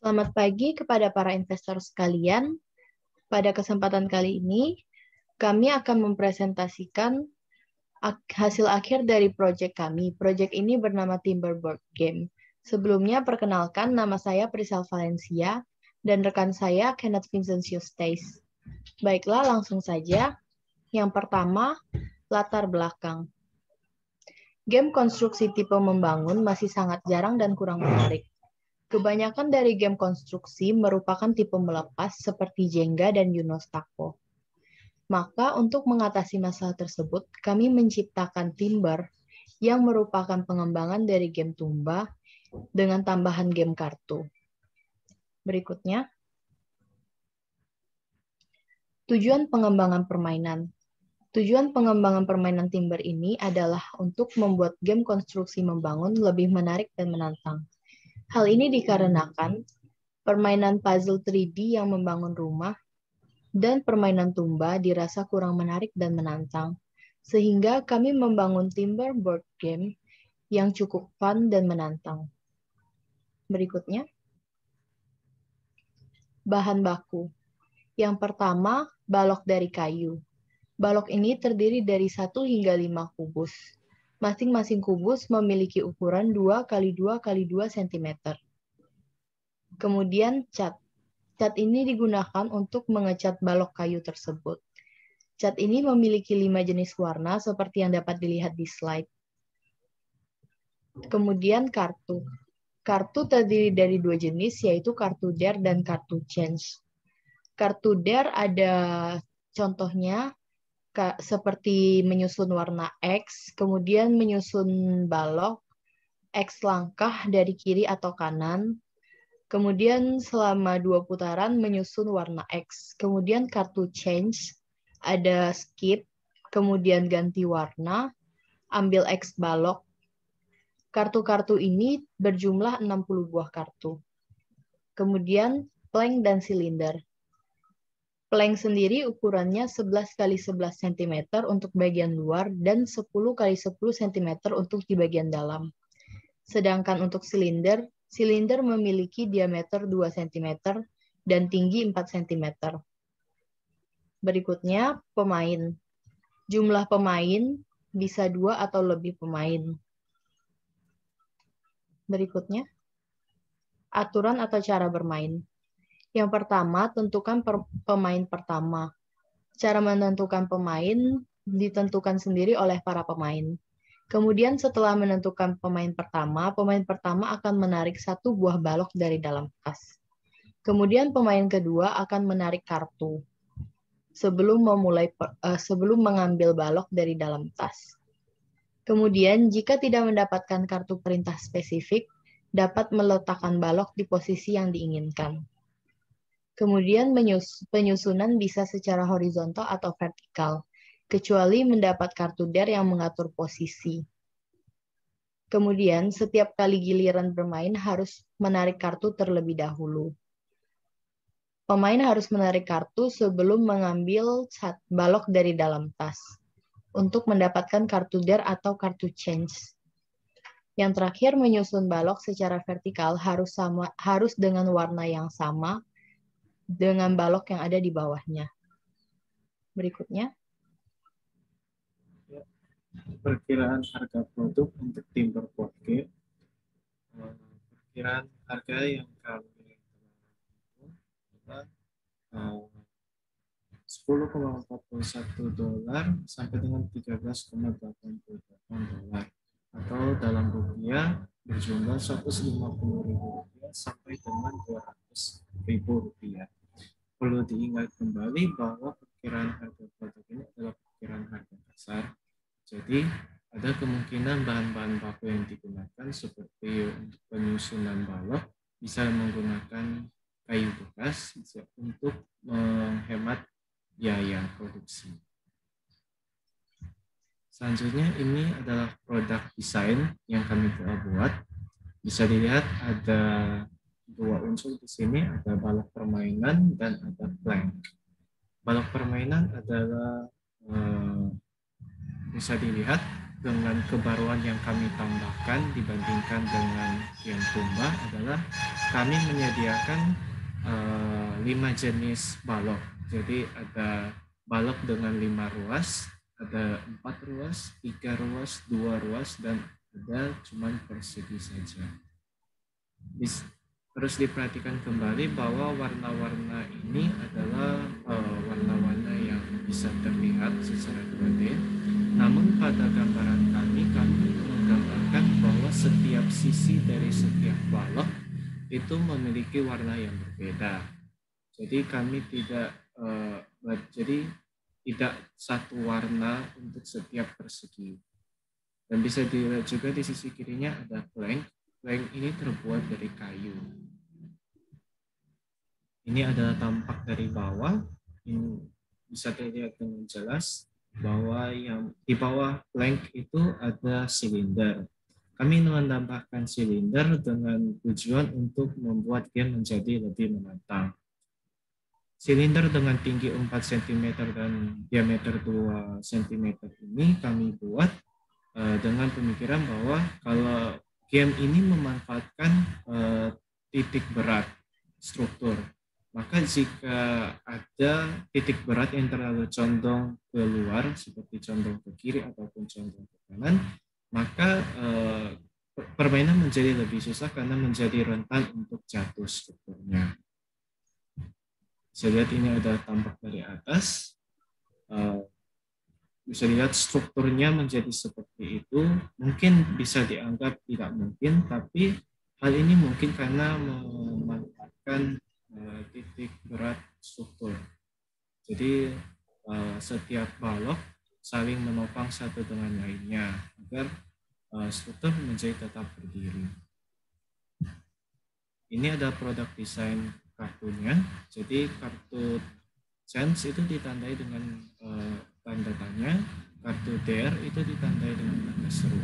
Selamat pagi kepada para investor sekalian. Pada kesempatan kali ini, kami akan mempresentasikan hasil akhir dari proyek kami. Proyek ini bernama Timber Board Game. Sebelumnya, perkenalkan nama saya Prisal Valencia dan rekan saya Kenneth Vincentius Stace. Baiklah, langsung saja. Yang pertama, latar belakang. Game konstruksi tipe membangun masih sangat jarang dan kurang menarik. Kebanyakan dari game konstruksi merupakan tipe melepas seperti Jenga dan Unostako. Maka untuk mengatasi masalah tersebut, kami menciptakan Timber yang merupakan pengembangan dari game tumba dengan tambahan game kartu. Berikutnya, tujuan pengembangan permainan. Tujuan pengembangan permainan Timber ini adalah untuk membuat game konstruksi membangun lebih menarik dan menantang. Hal ini dikarenakan permainan puzzle 3D yang membangun rumah dan permainan tumba dirasa kurang menarik dan menantang, sehingga kami membangun Timber Board Game yang cukup fun dan menantang. Berikutnya, bahan baku. Yang pertama, balok dari kayu. Balok ini terdiri dari 1 hingga 5 kubus. Masing-masing kubus memiliki ukuran 2 x 2 x 2 cm. Kemudian cat. Cat ini digunakan untuk mengecat balok kayu tersebut. Cat ini memiliki 5 jenis warna seperti yang dapat dilihat di slide. Kemudian kartu. Kartu terdiri dari 2 jenis, yaitu kartu dare dan kartu change. Kartu dare ada contohnya seperti menyusun warna X, kemudian menyusun balok, X langkah dari kiri atau kanan, kemudian selama 2 putaran menyusun warna X. Kemudian kartu change, ada skip, kemudian ganti warna, ambil X balok. Kartu-kartu ini berjumlah 60 buah kartu. Kemudian plank dan silinder. Plank sendiri ukurannya 11 x 11 cm untuk bagian luar dan 10 x 10 cm untuk di bagian dalam. Sedangkan untuk silinder, silinder memiliki diameter 2 cm dan tinggi 4 cm. Berikutnya, pemain. Jumlah pemain bisa 2 atau lebih pemain. Berikutnya, aturan atau cara bermain. Yang pertama, tentukan pemain pertama. Cara menentukan pemain ditentukan sendiri oleh para pemain. Kemudian setelah menentukan pemain pertama akan menarik 1 buah balok dari dalam tas. Kemudian pemain kedua akan menarik kartu sebelum mengambil balok dari dalam tas. Kemudian jika tidak mendapatkan kartu perintah spesifik, dapat meletakkan balok di posisi yang diinginkan. Kemudian penyusunan bisa secara horizontal atau vertikal, kecuali mendapat kartu dare yang mengatur posisi. Kemudian setiap kali giliran bermain harus menarik kartu terlebih dahulu. Pemain harus menarik kartu sebelum mengambil balok dari dalam tas untuk mendapatkan kartu dare atau kartu change. Yang terakhir, menyusun balok secara vertikal harus dengan warna yang sama dengan balok yang ada di bawahnya. Berikutnya. Perkiraan harga produk untuk Timber Board Game. Perkiraan harga yang kami adalah $10,41 sampai dengan $13,88 atau dalam rupiah berjumlah Rp150.000 sampai dengan Rp200.000. Perlu diingat kembali bahwa perkiraan harga produk ini adalah perkiraan harga dasar. Jadi ada kemungkinan bahan-bahan baku yang digunakan seperti untuk penyusunan balok bisa menggunakan kayu bekas untuk menghemat biaya produksi. Selanjutnya ini adalah produk desain yang kami telah buat. Bisa dilihat ada 2 unsur di sini, ada balok permainan dan ada plank. Balok permainan adalah bisa dilihat dengan kebaruan yang kami tambahkan dibandingkan dengan game tumba adalah kami menyediakan 5 jenis balok. Jadi ada balok dengan 5 ruas, ada 4 ruas, 3 ruas, 2 ruas, dan ada cuma persegi saja. Terus diperhatikan kembali bahwa warna-warna ini adalah warna-warna yang bisa terlihat secara 2D. Namun pada gambaran kami menggambarkan bahwa setiap sisi dari setiap balok itu memiliki warna yang berbeda. Jadi kami tidak tidak satu warna untuk setiap persegi. Dan bisa dilihat juga di sisi kirinya ada plank. Plank ini terbuat dari kayu. Ini adalah tampak dari bawah. Ini bisa dilihat dengan jelas bahwa yang di bawah plank itu ada silinder. Kami menambahkan silinder dengan tujuan untuk membuat game menjadi lebih menantang. Silinder dengan tinggi 4 cm dan diameter 2 cm ini kami buat dengan pemikiran bahwa kalau game ini memanfaatkan titik berat struktur, maka jika ada titik berat yang terlalu condong ke luar, seperti condong ke kiri ataupun condong ke kanan, maka permainan menjadi lebih susah karena menjadi rentan untuk jatuh strukturnya. Bisa lihat ini ada tampak dari atas. Bisa dilihat strukturnya menjadi seperti itu. Mungkin bisa dianggap tidak mungkin, tapi hal ini mungkin karena memanfaatkan titik berat struktur. Jadi setiap balok saling menopang satu dengan lainnya agar struktur menjadi tetap berdiri. Ini ada produk desain kartunya. Jadi kartu Chance itu ditandai dengan tanda tanya, kartu Dare itu ditandai dengan tanda seru.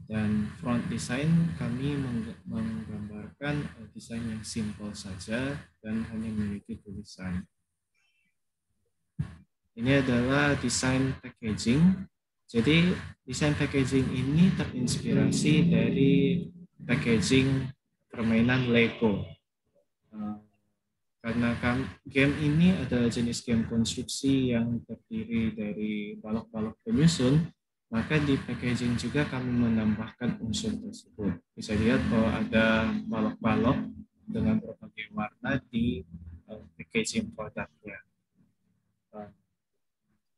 Dan front design kami menggambarkan desain yang simple saja dan hanya memiliki tulisan. Ini adalah desain packaging. Jadi desain packaging ini terinspirasi dari packaging permainan Lego. Karena game ini adalah jenis game konstruksi yang terdiri dari balok-balok penyusun, maka di packaging juga kami menambahkan unsur tersebut. Bisa dilihat bahwa ada balok-balok dengan berbagai warna di packaging produknya.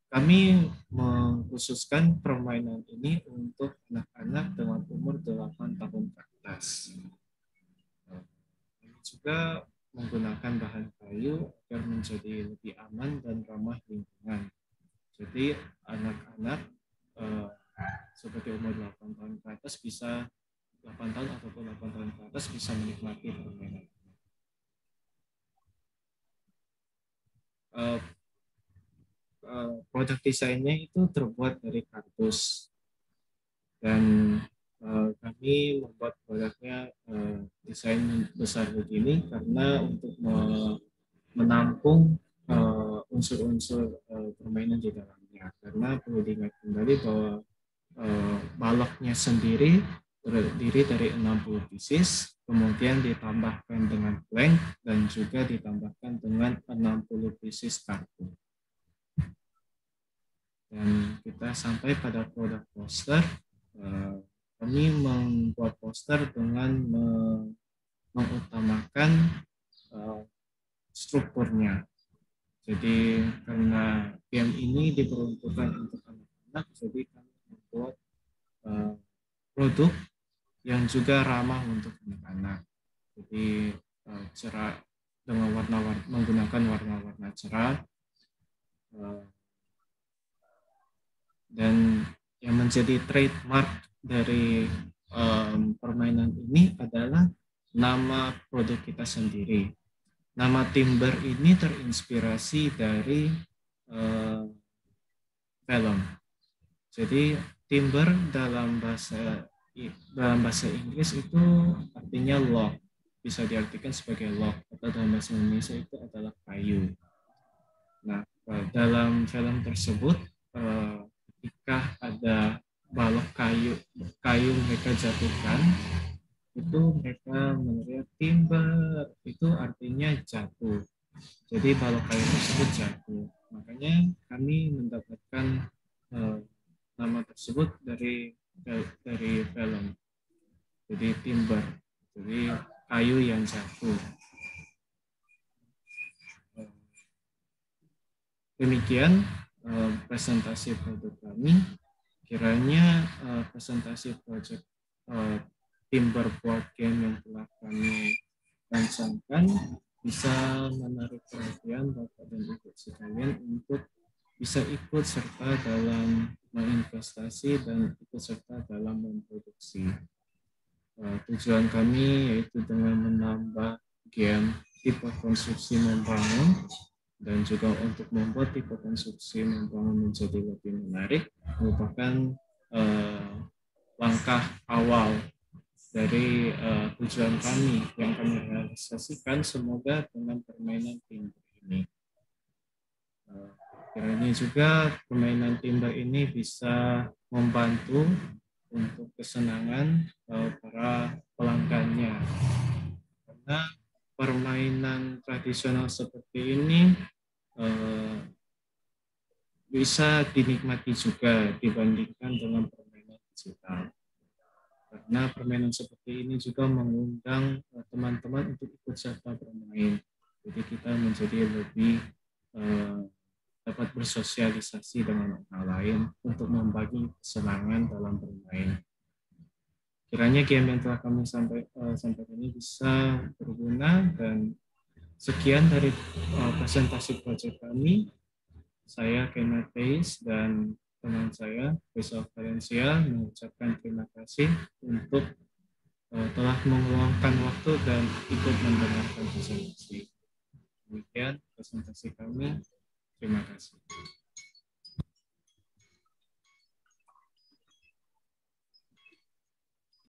Kami mengkhususkan permainan ini untuk anak-anak dengan umur 8 tahun ke atas. Kami juga menggunakan bahan kayu agar menjadi lebih aman dan ramah lingkungan. Jadi anak-anak seperti umur 8 tahun ke atas bisa 8 tahun ataupun 8 tahun ke atas bisa menikmati permainan. Produk desainnya itu terbuat dari kardus dan kami membuat produknya desain besar begini karena untuk menampung unsur-unsur permainan di dalamnya. Karena perlu diingat kembali bahwa baloknya sendiri terdiri dari 60 pieces, kemudian ditambahkan dengan plank dan juga ditambahkan dengan 60 pieces kartu. Dan kita sampai pada produk poster. Kami membuat poster dengan mengutamakan strukturnya. Jadi karena game ini diperuntukkan untuk anak-anak, jadi kami membuat produk yang juga ramah untuk anak-anak. Jadi cerah dengan menggunakan warna-warna cerah. Dan yang menjadi trademark dari permainan ini adalah nama produk kita sendiri. Nama Timber ini terinspirasi dari film. Jadi timber dalam bahasa Inggris itu artinya log, bisa diartikan sebagai log, atau dalam bahasa Indonesia itu adalah kayu. Nah, dalam film tersebut ketika ada balok kayu mereka jatuhkan, itu mereka meneriak timber, itu artinya jatuh. Jadi kalau kayu tersebut jatuh. Makanya kami mendapatkan nama tersebut dari film. Jadi timber, jadi kayu yang jatuh. Demikian presentasi produk kami. Kiranya presentasi proyek timber board game yang telah kami rancangkan bisa menarik perhatian Bapak dan Ibu sekalian untuk bisa ikut serta dalam menginvestasi dan ikut serta dalam memproduksi. Tujuan kami yaitu dengan menambah game tipe konstruksi membangun dan juga untuk membuat tipe konstruksi membangun menjadi lebih menarik merupakan langkah awal dari tujuan kami yang kami realisasikan semoga dengan permainan timber ini. Kiranya juga permainan timber ini bisa membantu untuk kesenangan para pelanggannya. Karena permainan tradisional seperti ini bisa dinikmati juga dibandingkan dengan permainan digital. Karena permainan seperti ini juga mengundang teman-teman untuk ikut serta bermain. Jadi kita menjadi lebih dapat bersosialisasi dengan orang lain untuk membagi kesenangan dalam bermain. Kiranya game yang telah kami sampaikan ini bisa berguna dan sekian dari presentasi proyek kami. Saya Kenneth Teis dan teman saya Besok Valencia mengucapkan terima kasih untuk telah meluangkan waktu dan ikut mendengarkan presentasi. Demikian presentasi kami. Terima kasih.